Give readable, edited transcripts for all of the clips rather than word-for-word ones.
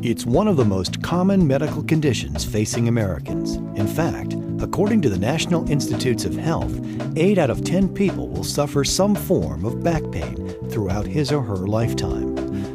It's one of the most common medical conditions facing Americans. In fact, according to the National Institutes of Health, 8 out of 10 people will suffer some form of back pain throughout his or her lifetime.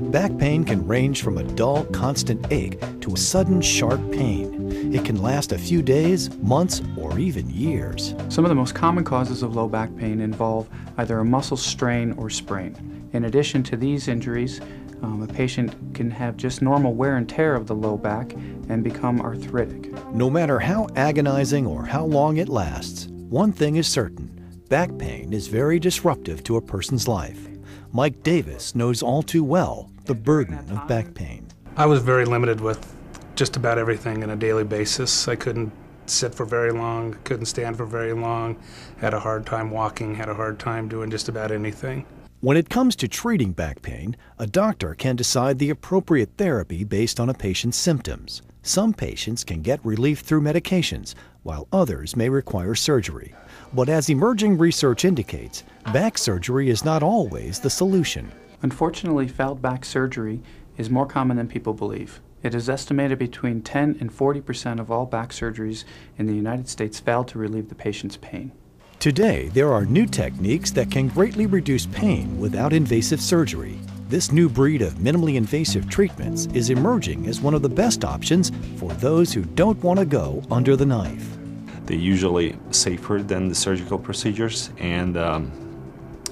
Back pain can range from a dull, constant ache to a sudden, sharp pain. It can last a few days, months, or even years. Some of the most common causes of low back pain involve either a muscle strain or sprain. In addition to these injuries, a patient can have just normal wear and tear of the low back and become arthritic. No matter how agonizing or how long it lasts, one thing is certain: back pain is very disruptive to a person's life. Mike Davis knows all too well the burden of back pain. I was very limited with just about everything on a daily basis. I couldn't sit for very long, couldn't stand for very long, had a hard time walking, had a hard time doing just about anything. When it comes to treating back pain, a doctor can decide the appropriate therapy based on a patient's symptoms. Some patients can get relief through medications, while others may require surgery. But as emerging research indicates, back surgery is not always the solution. Unfortunately, failed back surgery is more common than people believe. It is estimated between 10 and 40% of all back surgeries in the United States fail to relieve the patient's pain. Today, there are new techniques that can greatly reduce pain without invasive surgery. This new breed of minimally invasive treatments is emerging as one of the best options for those who don't want to go under the knife. They're usually safer than the surgical procedures, and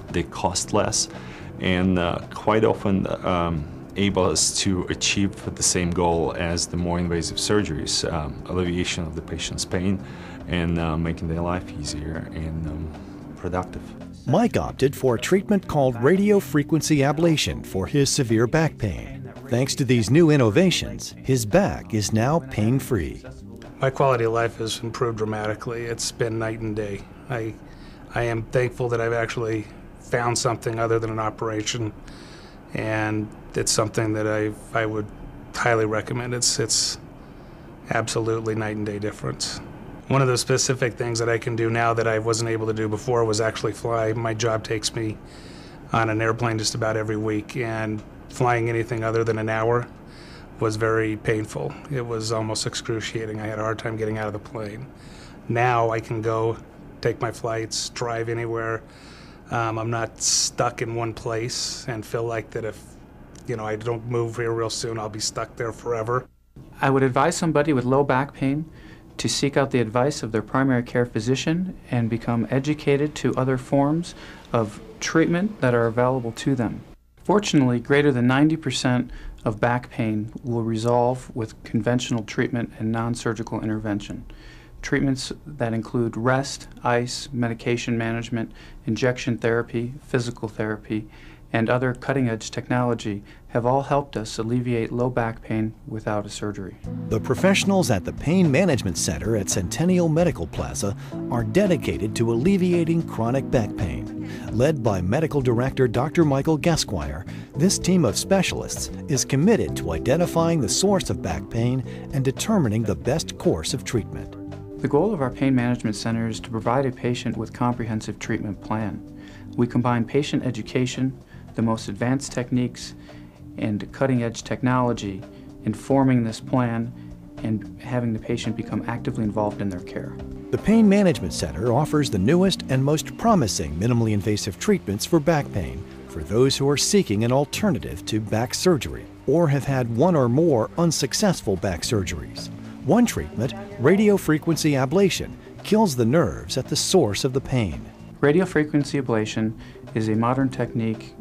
they cost less, and quite often able us to achieve the same goal as the more invasive surgeries, alleviation of the patient's pain and making their life easier and productive. Mike opted for a treatment called radiofrequency ablation for his severe back pain. Thanks to these new innovations, his back is now pain-free. My quality of life has improved dramatically. It's been night and day. I am thankful that I've actually found something other than an operation, and it's something that I would highly recommend. It's absolutely night and day difference. One of the specific things that I can do now that I wasn't able to do before was actually fly. My job takes me on an airplane just about every week, and flying anything other than an hour was very painful. It was almost excruciating. I had a hard time getting out of the plane. Now I can go, take my flights, drive anywhere. I'm not stuck in one place and feel like that if I don't move here real soon, I'll be stuck there forever. I would advise somebody with low back pain to seek out the advice of their primary care physician and become educated to other forms of treatment that are available to them. Fortunately, greater than 90% of back pain will resolve with conventional treatment and non-surgical intervention. Treatments that include rest, ice, medication management, injection therapy, physical therapy, and other cutting-edge technology have all helped us alleviate low back pain without a surgery. The professionals at the Pain Management Center at Centennial Medical Plaza are dedicated to alleviating chronic back pain. Led by Medical Director Dr. Michael Gasquire, this team of specialists is committed to identifying the source of back pain and determining the best course of treatment. The goal of our Pain Management Center is to provide a patient with a comprehensive treatment plan. We combine patient education, the most advanced techniques, and cutting-edge technology, informing this plan and having the patient become actively involved in their care. The Pain Management Center offers the newest and most promising minimally invasive treatments for back pain for those who are seeking an alternative to back surgery or have had one or more unsuccessful back surgeries. One treatment, radiofrequency ablation, kills the nerves at the source of the pain. Radiofrequency ablation is a modern technique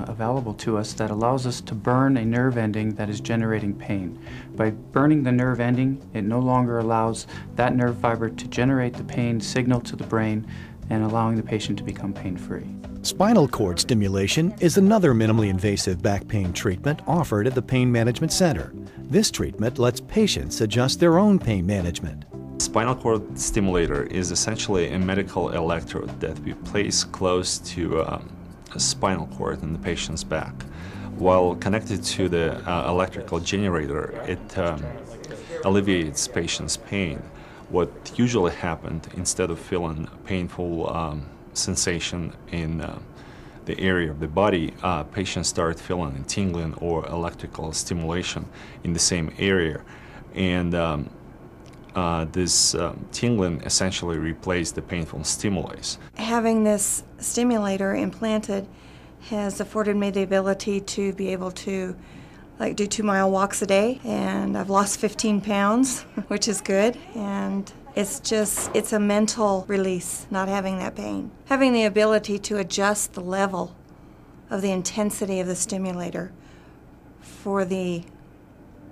available to us that allows us to burn a nerve ending that is generating pain. By burning the nerve ending, it no longer allows that nerve fiber to generate the pain signal to the brain and allowing the patient to become pain-free. Spinal cord stimulation is another minimally invasive back pain treatment offered at the Pain Management Center. This treatment lets patients adjust their own pain management. Spinal cord stimulator is essentially a medical electrode that we place close to a spinal cord in the patient's back. While connected to the electrical generator, it alleviates patient's pain. What usually happened, instead of feeling painful sensation in the area of the body, patients start feeling a tingling or electrical stimulation in the same area. And this tingling essentially replaces the painful stimulus. Having this stimulator implanted has afforded me the ability to be able to do 2-mile walks a day, and I've lost 15 pounds, which is good. And it's a mental release, not having that pain. Having the ability to adjust the level of the intensity of the stimulator for the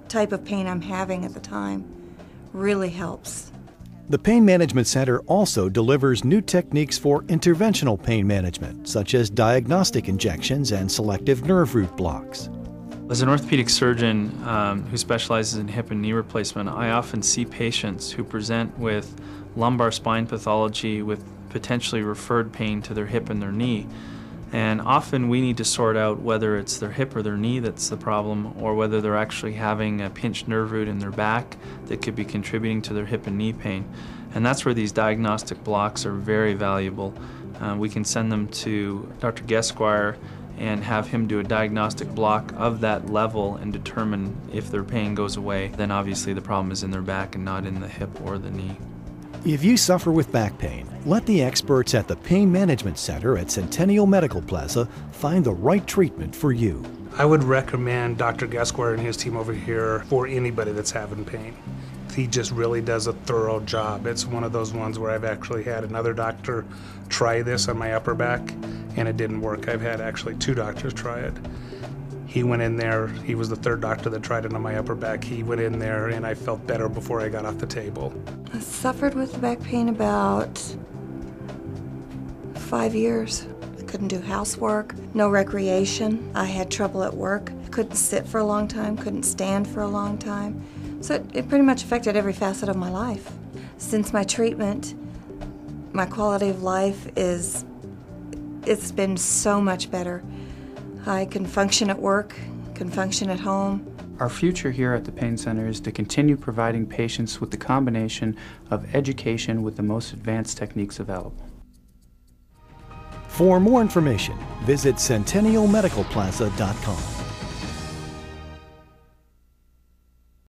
type of pain I'm having at the time really helps. The Pain Management Center also delivers new techniques for interventional pain management, such as diagnostic injections and selective nerve root blocks. As an orthopedic surgeon who specializes in hip and knee replacement, I often see patients who present with lumbar spine pathology with potentially referred pain to their hip and their knee. And often we need to sort out whether it's their hip or their knee that's the problem, or whether they're actually having a pinched nerve root in their back that could be contributing to their hip and knee pain. And that's where these diagnostic blocks are very valuable. We can send them to Dr. Gesquire and have him do a diagnostic block of that level and determine if their pain goes away. Then obviously the problem is in their back and not in the hip or the knee. If you suffer with back pain, let the experts at the Pain Management Center at Centennial Medical Plaza find the right treatment for you. I would recommend Dr. Gesquire and his team over here for anybody that's having pain. He just really does a thorough job. It's one of those ones where I've actually had another doctor try this on my upper back and it didn't work. I've had actually 2 doctors try it. He went in there, he was the 3rd doctor that tried it on my upper back. He went in there and I felt better before I got off the table. I suffered with back pain about 5 years. I couldn't do housework, no recreation. I had trouble at work. I couldn't sit for a long time, couldn't stand for a long time. So it pretty much affected every facet of my life. Since my treatment, my quality of life it's been so much better. I can function at work, can function at home. Our future here at the Pain Center is to continue providing patients with the combination of education with the most advanced techniques available. For more information, visit centennialmedicalplaza.com.